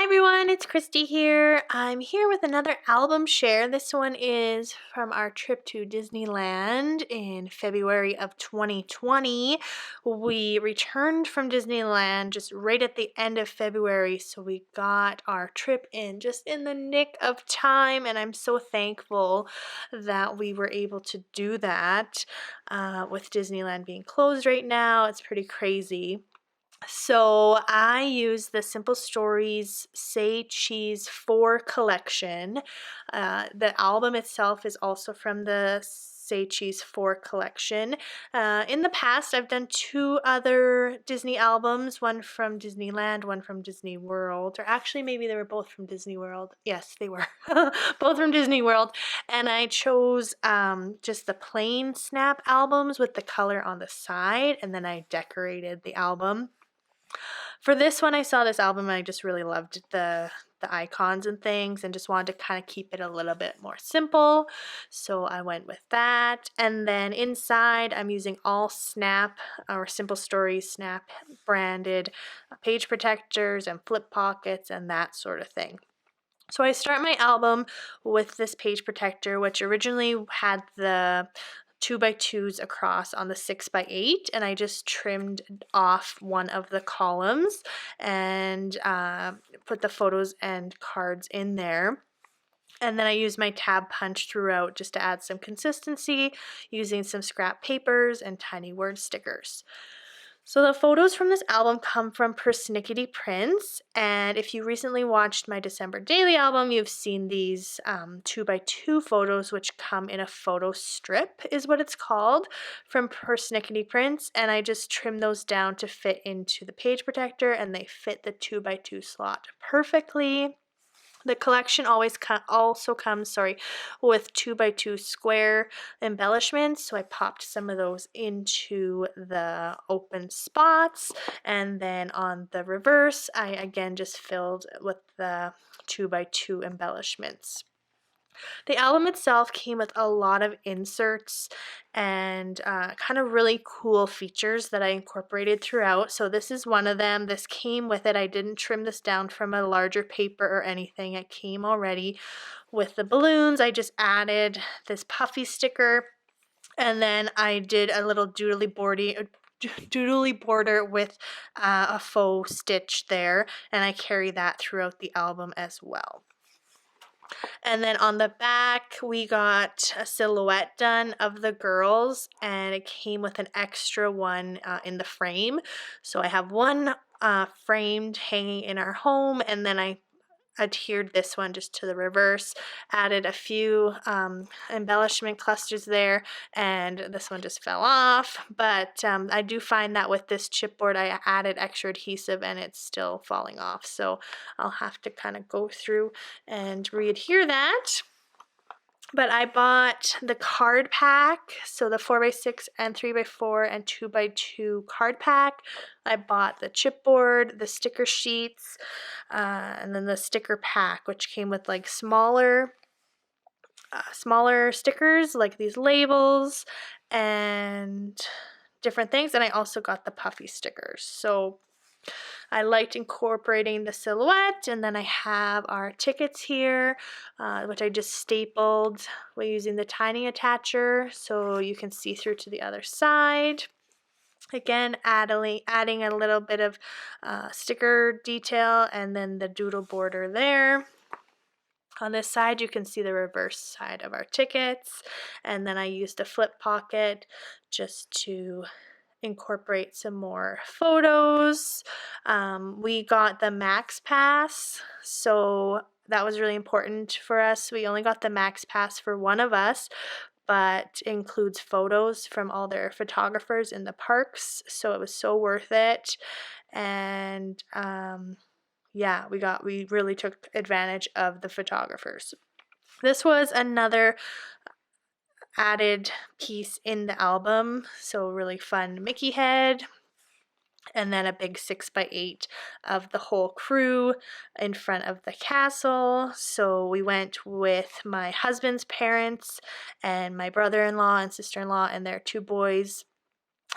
Everyone, it's Christy here. I'm here with another album share. This one is from our trip to Disneyland in February of 2020. We returned from Disneyland just right at the end of February, so we got our trip in just in the nick of time, and I'm so thankful that we were able to do that. With Disneyland being closed right now, it's pretty crazy. So I use the Simple Stories Say Cheese 4 collection. The album itself is also from the Say Cheese 4 collection. In the past, I've done two other Disney albums, one from Disneyland, one from Disney World, or actually maybe they were both from Disney World. Yes, they were both from Disney World. And I chose just the plain snap albums with the color on the side, and then I decorated the album. For this one, I saw this album and I just really loved the icons and things and just wanted to kind of keep it a little bit more simple. So I went with that. And then inside, I'm using all Snap or Simple Stories Snap branded page protectors and flip pockets and that sort of thing. So I start my album with this page protector, which originally had the 2x2s across on the 6x8, and I just trimmed off one of the columns and put the photos and cards in there. And then I used my tab punch throughout just to add some consistency using some scrap papers and tiny word stickers. So the photos from this album come from Persnickety Prints, and if you recently watched my December daily album, you've seen these 2x2 photos, which come in a photo strip, is what it's called, from Persnickety Prints, and I just trimmed those down to fit into the page protector, and they fit the 2x2 slot perfectly. The collection also comes with 2x2 square embellishments, so I popped some of those into the open spots, and then on the reverse, I again just filled with the 2x2 embellishments. The album itself came with a lot of inserts and kind of really cool features that I incorporated throughout. So this is one of them. This came with it. I didn't trim this down from a larger paper or anything. It came already with the balloons. I just added this puffy sticker, and then I did a little doodly border with a faux stitch there, and I carry that throughout the album as well. And then on the back, we got a silhouette done of the girls, and it came with an extra one in the frame. So I have one framed hanging in our home, and then I adhered this one just to the reverse, added a few embellishment clusters there, and this one just fell off. But I do find that with this chipboard, I added extra adhesive and it's still falling off. So I'll have to kind of go through and re-adhere that. But I bought the card pack, so the 4x6 and 3x4 and 2x2 card pack. I bought the chipboard, the sticker sheets, and then the sticker pack, which came with like smaller stickers, like these labels and different things. And I also got the puffy stickers. So I liked incorporating the silhouette, and then I have our tickets here, which I just stapled by using the tiny attacher so you can see through to the other side. Again, adding a little bit of sticker detail and then the doodle border there. On this side, you can see the reverse side of our tickets, and then I used a flip pocket just to incorporate some more photos. We got the Max Pass, so that was really important for us. We only got the Max Pass for one of us, but includes photos from all their photographers in the parks, so it was so worth it. And yeah, we really took advantage of the photographers. This was another added piece in the album, so really fun Mickey head, and then a big 6x8 of the whole crew in front of the castle. So we went with my husband's parents and my brother-in-law and sister-in-law and their two boys,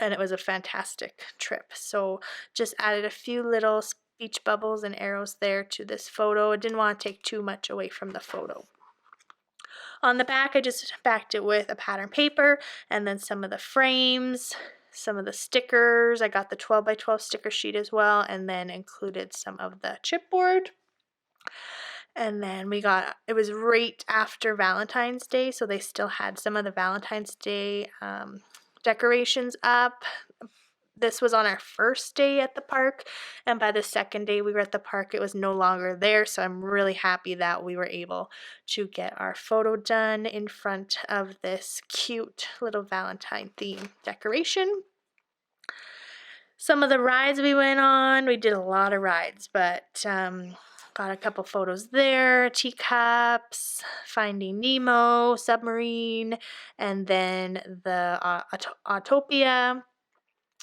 and it was a fantastic trip. So just added a few little beach bubbles and arrows there to this photo. I didn't want to take too much away from the photo. On the back, I just backed it with a pattern paper and then some of the frames, some of the stickers. I got the 12 by 12 sticker sheet as well, and then included some of the chipboard. And then it was right after Valentine's Day, so they still had some of the Valentine's Day decorations up. This was on our first day at the park, and by the second day we were at the park, it was no longer there, so I'm really happy that we were able to get our photo done in front of this cute little Valentine theme decoration. Some of the rides we went on, we did a lot of rides, but got a couple photos there, teacups, Finding Nemo, submarine, and then the Autopia,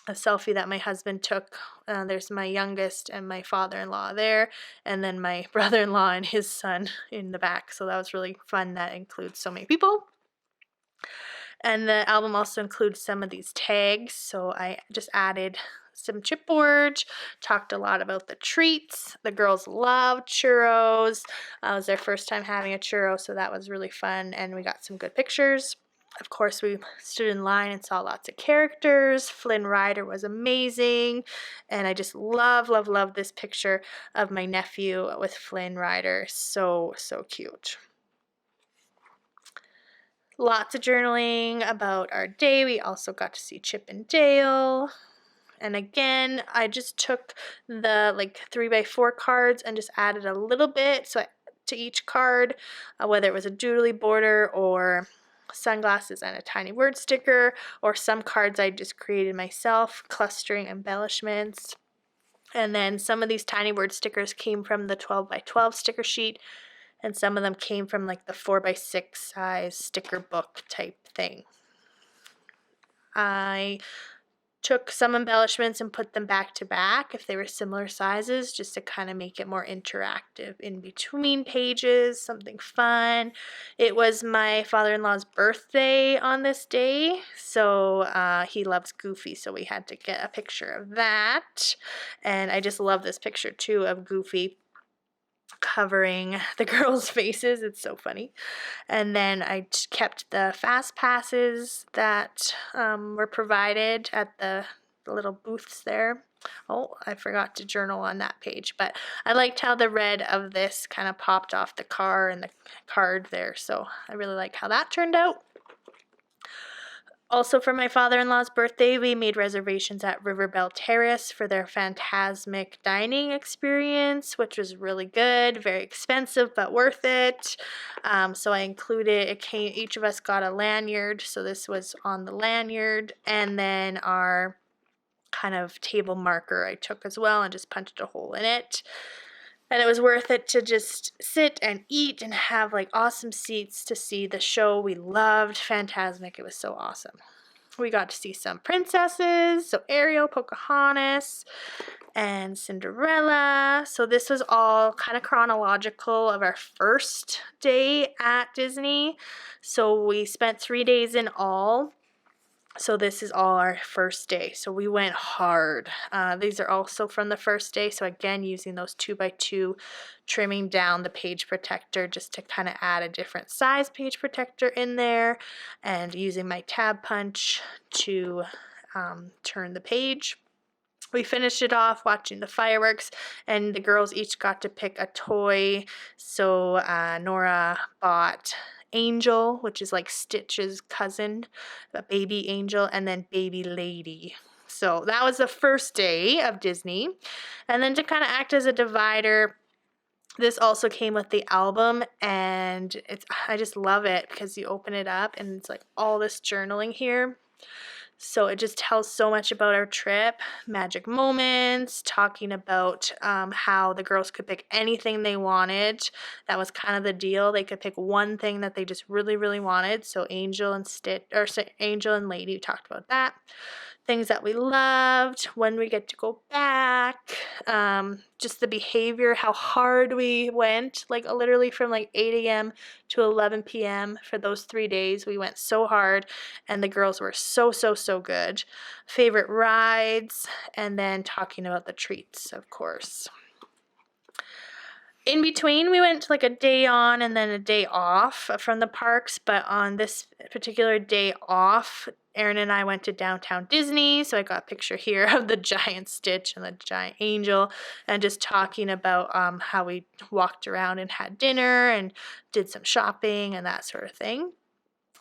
a selfie that my husband took. There's my youngest and my father-in-law there, and then my brother-in-law and his son in the back. So that was really fun. That includes so many people. And the album also includes some of these tags. So I just added some chipboard, talked a lot about the treats. The girls loved churros. It was their first time having a churro, so that was really fun, and we got some good pictures. Of course, we stood in line and saw lots of characters. Flynn Rider was amazing, and I just love this picture of my nephew with Flynn Rider. So cute. Lots of journaling about our day. We also got to see Chip and Dale. And again, I just took the 3x4 cards and just added a little bit to each card, whether it was a doodly border or sunglasses and a tiny word sticker, or some cards I just created myself, clustering embellishments. And then some of these tiny word stickers came from the 12 by 12 sticker sheet, and some of them came from the 4x6 size sticker book type thing. I took some embellishments and put them back to back if they were similar sizes, just to kind of make it more interactive in between pages, something fun. It was my father-in-law's birthday on this day, so he loves Goofy, so we had to get a picture of that. And I just love this picture too of Goofy covering the girls' faces. It's so funny. And then I kept the fast passes that were provided at the little booths there. Oh, I forgot to journal on that page, but I liked how the red of this kind of popped off the car and the card there, so I really like how that turned out. Also, for my father-in-law's birthday, we made reservations at Riverbell Terrace for their Phantasmic dining experience, which was really good, very expensive, but worth it. So I included, each of us got a lanyard, so this was on the lanyard, and then our kind of table marker I took as well and just punched a hole in it. And it was worth it to just sit and eat and have awesome seats to see the show. We loved Phantasmic. It was so awesome. We got to see some princesses, so Ariel, Pocahontas, and Cinderella. So this was all kind of chronological of our first day at Disney. So we spent 3 days in all. So this is all our first day. So we went hard. These are also from the first day. So again, using those 2x2, trimming down the page protector just to kind of add a different size page protector in there, and using my tab punch to turn the page. We finished it off watching the fireworks, and the girls each got to pick a toy. So Nora bought Angel, which is like Stitch's cousin, a baby angel, and then baby lady. So that was the first day of Disney. And then to kind of act as a divider, this also came with the album, and I just love it because you open it up and it's all this journaling here. So it just tells so much about our trip, magic moments, talking about how the girls could pick anything they wanted. That was kind of the deal. They could pick one thing that they just really wanted. So Angel and Angel and Lady, we talked about that. Things that we loved, when we get to go back, just the behavior, how hard we went, literally from 8 a.m. to 11 p.m. for those 3 days. We went so hard, and the girls were so good. Favorite rides, and then talking about the treats, of course. In between, we went like a day on and then a day off from the parks, but on this particular day off, Aaron and I went to downtown Disney, so I got a picture here of the giant Stitch and the giant Angel, and just talking about how we walked around and had dinner and did some shopping and that sort of thing.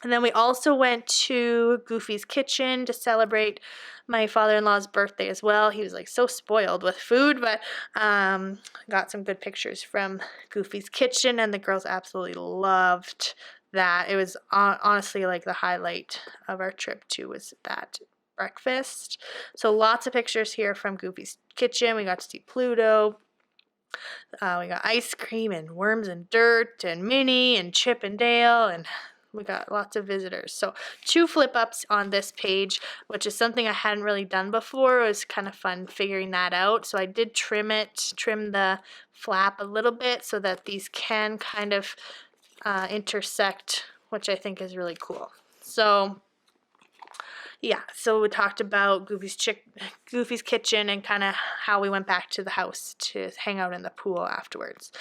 And then we also went to Goofy's Kitchen to celebrate my father-in-law's birthday as well. He was like so spoiled with food, but got some good pictures from Goofy's Kitchen, and the girls absolutely loved that. It was honestly like the highlight of our trip too, was that breakfast. So lots of pictures here from Goofy's Kitchen. We got to see Pluto. We got ice cream and worms and dirt and Minnie and Chip and Dale, and we got lots of visitors. So 2 flip ups on this page, which is something I hadn't really done before. It was kind of fun figuring that out. So I did trim the flap a little bit so that these can kind of intersect, which I think is really cool. So yeah, so we talked about Goofy's Kitchen and kind of how we went back to the house to hang out in the pool afterwards.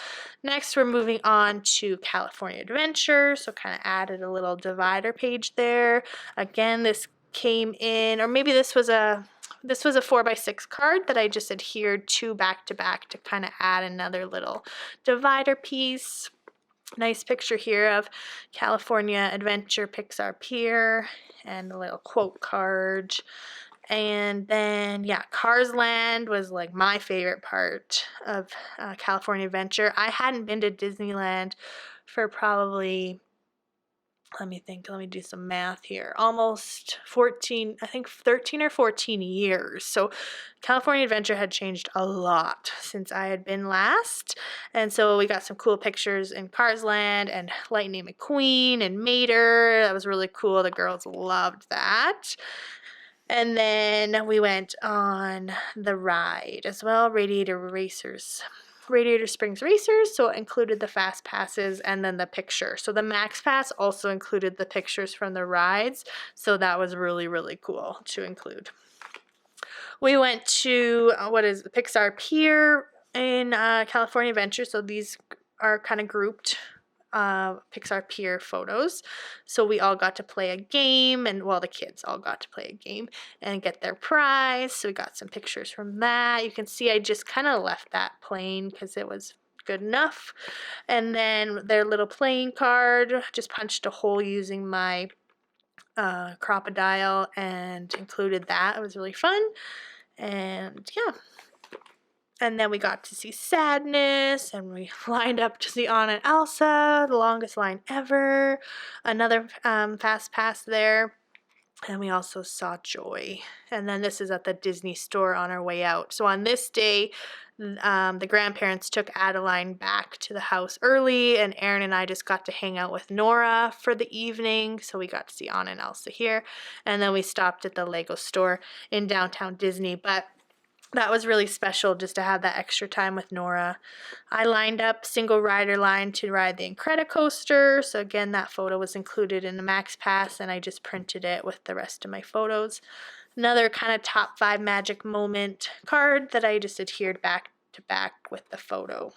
Next, we're moving on to California Adventure, so kind of added a little divider page there. Again, this came in, or maybe this was a 4x6 card that I just adhered to back to kind of add another little divider piece. Nice picture here of California Adventure Pixar Pier and a little quote card. And then, yeah, Cars Land was like my favorite part of California Adventure. I hadn't been to Disneyland for probably, let me do some math here, almost 14, I think 13 or 14 years. So California Adventure had changed a lot since I had been last. And so we got some cool pictures in Cars Land and Lightning McQueen and Mater. That was really cool. The girls loved that. And then we went on the ride as well, Radiator Springs Racers, so it included the fast passes and then the picture. So the Max Pass also included the pictures from the rides, so that was really, really cool to include. We went to Pixar Pier in California Adventure, so these are kind of grouped Pixar Pier photos. So we all got to play a game, and well, the kids all got to play a game and get their prize. So we got some pictures from that. You can see I just kind of left that plain because it was good enough. And then their little playing card, just punched a hole using my crocodile and included that. It was really fun. And yeah. And then we got to see Sadness, and we lined up to see Anna and Elsa, the longest line ever. Another fast pass there. And we also saw Joy. And then this is at the Disney store on our way out. So on this day, the grandparents took Adeline back to the house early, and Aaron and I just got to hang out with Nora for the evening. So we got to see Anna and Elsa here. And then we stopped at the Lego store in downtown Disney. But that was really special just to have that extra time with Nora. I lined up single rider line to ride the Incredicoaster. So again, that photo was included in the Max Pass, and I just printed it with the rest of my photos. Another kind of top 5 magic moment card that I just adhered back to back with the photo.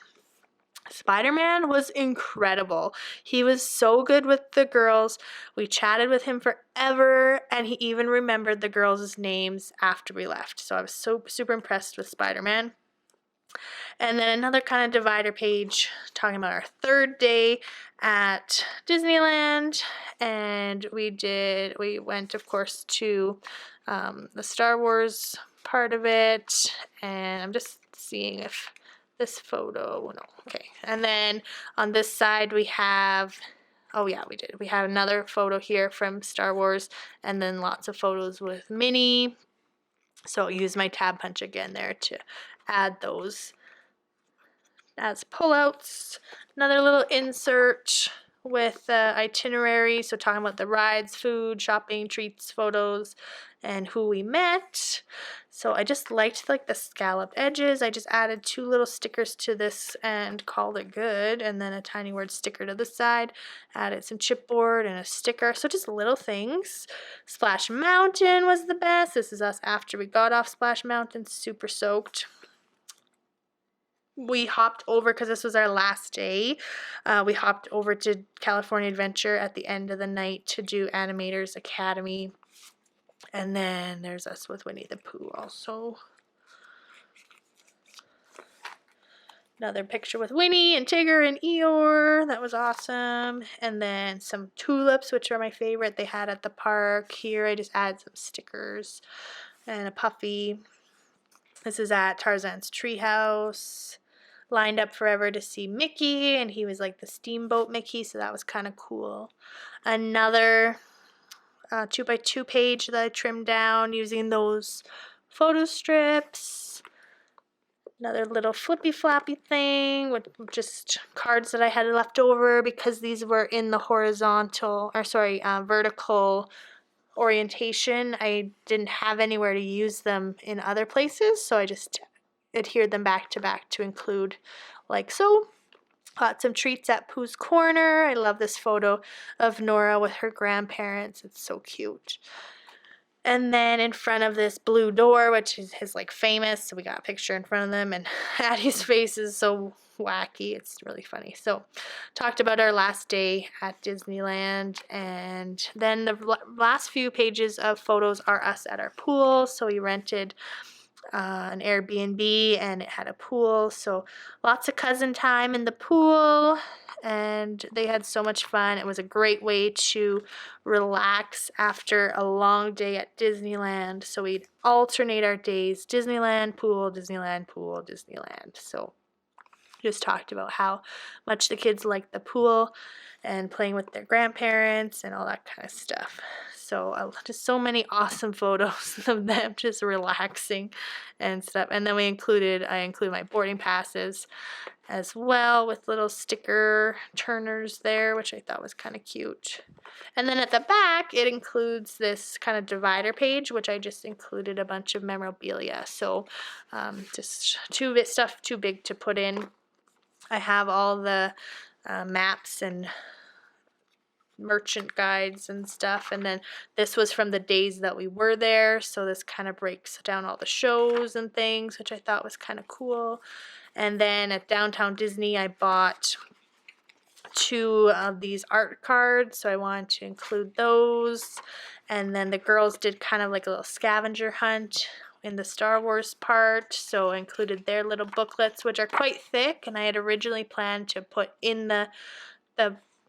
Spider-Man was incredible. He was so good with the girls. We chatted with him forever, and he even remembered the girls' names after we left. So I was so super impressed with Spider-Man. And then another kind of divider page talking about our 3rd day at Disneyland. And we went, of course, to the Star Wars part of it. And I'm just seeing if this photo, no, okay. And then on this side we have, oh yeah, we did. We have another photo here from Star Wars, and then lots of photos with Minnie. So I'll use my tab punch again there to add those as pullouts. Another little insert with the itinerary, so talking about the rides, food, shopping, treats, photos, and who we met. So I just liked like the scalloped edges. I just added 2 little stickers to this and called it good, and then a tiny word sticker to the side. Added some chipboard and a sticker, so just little things. Splash Mountain was the best. This is us after we got off Splash Mountain, super soaked. we hopped over because this was our last day. We hopped over to California Adventure at the end of the night to do Animators Academy. And then there's us with Winnie the Pooh also. Another picture with Winnie and Tigger and Eeyore. That was awesome. And then some tulips, which are my favorite, they had at the park. Here I just added some stickers and a puffy. This is at Tarzan's treehouse. Lined up forever to see Mickey, and he was like the steamboat Mickey, so that was kind of cool. Another 2x2 page that I trimmed down using those photo strips. Another little flippy floppy thing with just cards that I had left over because these were in the vertical orientation. I didn't have anywhere to use them in other places, so I just adhered them back to back to include like so. Got some treats at Pooh's Corner. I love this photo of Nora with her grandparents. It's so cute. And then in front of this blue door, which is his like famous, so we got a picture in front of them, and Addie's face is so wacky. It's really funny. So talked about our last day at Disneyland, and then the last few pages of photos are us at our pool. So we rented an Airbnb and it had a pool, so lots of cousin time in the pool, and they had so much fun. It was a great way to relax after a long day at Disneyland. So we'd alternate our days, Disneyland, pool, Disneyland, pool, Disneyland. So just talked about how much the kids liked the pool and playing with their grandparents and all that kind of stuff. So just so many awesome photos of them just relaxing and stuff. And then I included my boarding passes as well with little sticker turners there, which I thought was kind of cute. And then at the back, it includes this kind of divider page, which I just included a bunch of memorabilia. So just stuff too big to put in. I have all the maps and merchant guides and stuff, and then this was from the days that we were there, so this kind of breaks down all the shows and things, which I thought was kind of cool. And then at Downtown Disney, I bought 2 of these art cards, so I wanted to include those. And then the girls did kind of like a little scavenger hunt in the Star Wars part, so I included their little booklets, which are quite thick, and I had originally planned to put in the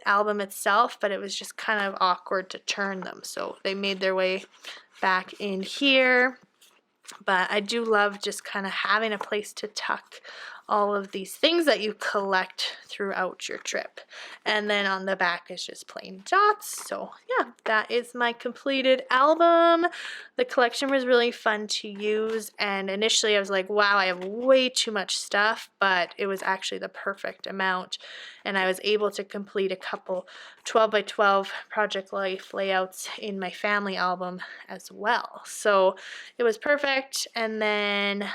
album itself, but it was just kind of awkward to turn them, so they made their way back in here. But I do love just kind of having a place to tuck all of these things that you collect throughout your trip. And then on the back is just plain dots. So yeah, that is my completed album. The collection was really fun to use, and initially I was like, wow, I have way too much stuff, but it was actually the perfect amount, and I was able to complete a couple 12x12 Project Life layouts in my family album as well. So it was perfect, and then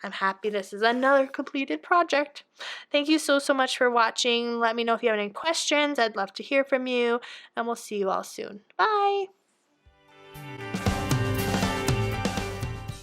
I'm happy this is another completed project. Thank you so much for watching. Let me know if you have any questions. I'd love to hear from you, and we'll see you all soon. Bye!